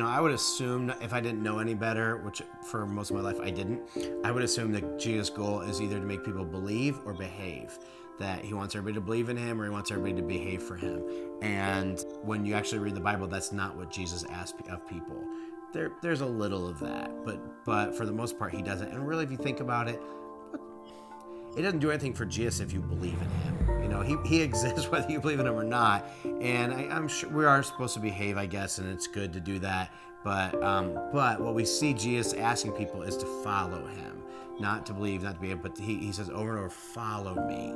I would assume if I didn't know any better, which for most of my life I didn't, I would assume that Jesus' goal is either to make people believe or behave. That he wants everybody to believe in him or he wants everybody to behave for him. And when you actually read the Bible, that's not what Jesus asked of people. There's a little of that, but for the most part, he doesn't. And really, if you think about it, it doesn't do anything for Jesus if you believe in him. He exists whether you believe in him or not. And I'm sure we are supposed to behave, I guess, and it's good to do that. But what we see Jesus asking people is to follow him, not to believe, not to be. But he says over and over, "Follow me."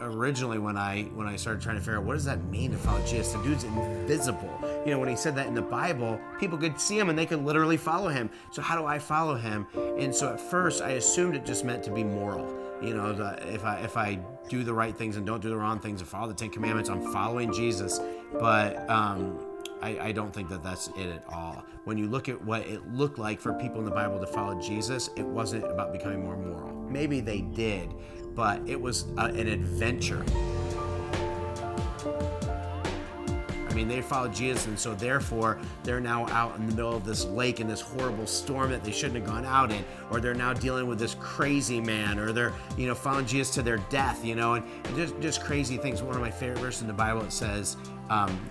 Originally, when I started trying to figure out what does that mean to follow Jesus, the dude's invisible. When he said that in the Bible, people could see him and they could literally follow him. So how do I follow him? And so at first I assumed it just meant to be moral. If I do the right things and don't do the wrong things and follow the 10 Commandments, I'm following Jesus. But I don't think that that's it at all. When you look at what it looked like for people in the Bible to follow Jesus, it wasn't about becoming more moral. Maybe they did, but it was an adventure. They followed Jesus, and so therefore they're now out in the middle of this lake in this horrible storm that they shouldn't have gone out in, or they're now dealing with this crazy man, or they're following Jesus to their death, and just crazy things. One of my favorite verses in the Bible, it says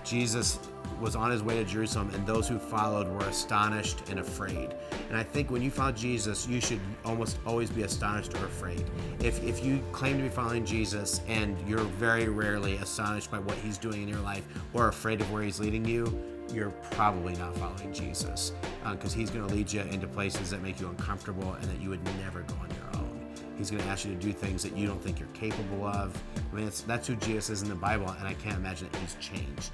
Jesus was on his way to Jerusalem, and those who followed were astonished and afraid. And I think when you follow Jesus, you should almost always be astonished or afraid. If you claim to be following Jesus and you're very rarely astonished by what he's doing in your life or afraid of where he's leading you, you're probably not following Jesus, because he's going to lead you into places that make you uncomfortable and that you would never go on your own. He's going to ask you to do things that you don't think you're capable of. That's who Jesus is in the Bible, and I can't imagine that he's changed.